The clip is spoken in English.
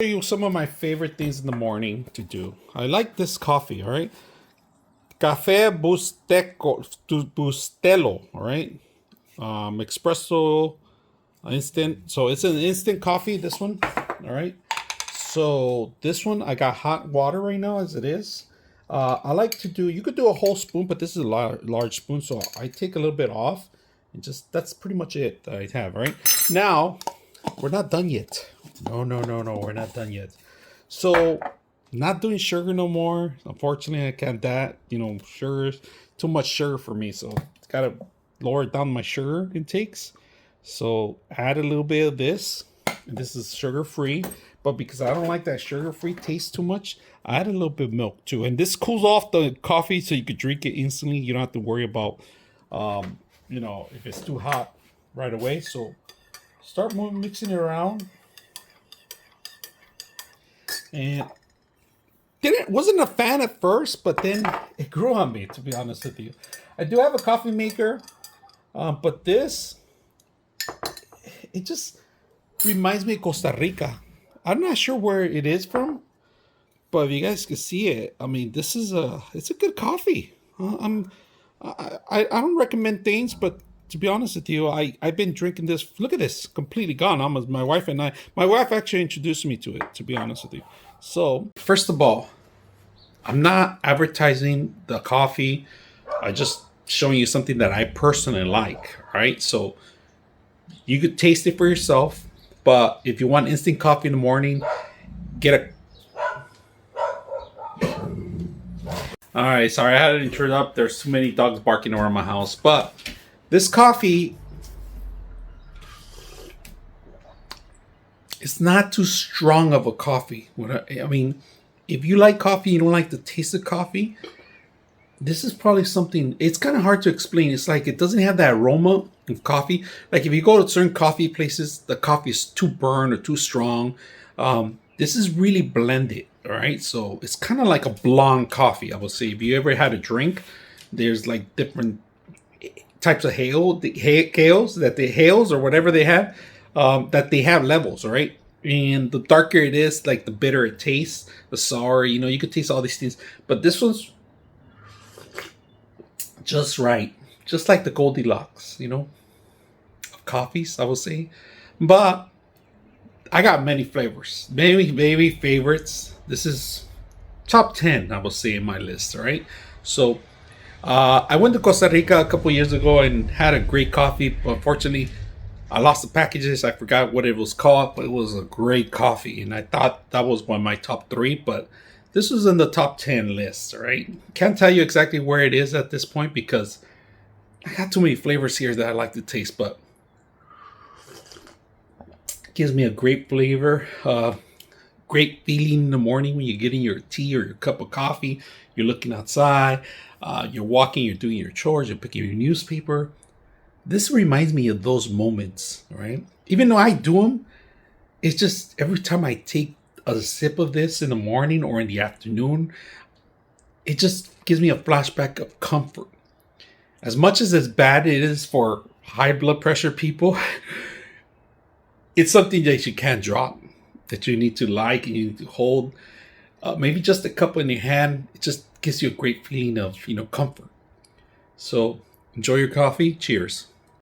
Show you some of my favorite things in the morning to do. I like this coffee, all right? Café Bustelo, all right? Espresso, instant. So it's an instant coffee, this one, all right? So this one, I got hot water right now as it is. I like to do, you could do a whole spoon, but this is a large spoon, so I take a little bit off. And just, that's pretty much it that I have, right? Now, we're not done yet. No, no, no, no, we're not done yet. So, not doing sugar no more. Unfortunately, I can't that. Sugar's too much sugar for me, so gotta lower down my sugar intakes. So, add a little bit of this. And this is sugar free, but because I don't like that sugar free taste too much, I add a little bit of milk too. And this cools off the coffee, so you could drink it instantly. You don't have to worry about, if it's too hot right away. So, start mixing it around. And wasn't a fan at first, but then it grew on me, to be honest with you. I do have a coffee maker, but this, it just reminds me of Costa Rica. I'm not sure where it is from, but if you guys can see it, I mean, it's a good coffee. I don't recommend things, but to be honest with you, I've been drinking this. Look at this, completely gone. Almost my wife and I. My wife actually introduced me to it. To be honest with you, so first of all, I'm not advertising the coffee. I just showing you something that I personally like. All right, so you could taste it for yourself. But if you want instant coffee in the morning, get a. All right, sorry I had to interrupt. There's too many dogs barking around my house, but this coffee, it's not too strong of a coffee. I mean, if you like coffee, you don't like the taste of coffee, this is probably something, it's kind of hard to explain. It's like it doesn't have that aroma of coffee. Like if you go to certain coffee places, the coffee is too burnt or too strong. This is really blended, all right? So it's kind of like a blonde coffee, I would say. If you ever had a drink, there's like different types of hails or whatever they have, that they have levels, all right? And the darker it is, like the bitter it tastes, the sour, you could taste all these things. But this one's just right. Just like the Goldilocks, of coffees, I would say. But I got many flavors, maybe favorites. This is top 10, I would say, in my list, all right? So I went to Costa Rica a couple years ago and had a great coffee. But unfortunately, I lost the packages. I forgot what it was called, but it was a great coffee. And I thought that was one of my top 3, but this was in the top 10 list, all right? Can't tell you exactly where it is at this point because I got too many flavors here that I like to taste, but it gives me a great flavor. Great feeling in the morning when you're getting your tea or your cup of coffee. You're looking outside, you're walking, you're doing your chores, you're picking your newspaper. This reminds me of those moments, right? Even though I do them, it's just every time I take a sip of this in the morning or in the afternoon, it just gives me a flashback of comfort. As much as bad it is for high blood pressure people, it's something that you can't drop, that you need to like and you need to hold. Maybe just a cup in your hand, it just gives you a great feeling of, comfort. So enjoy your coffee. Cheers.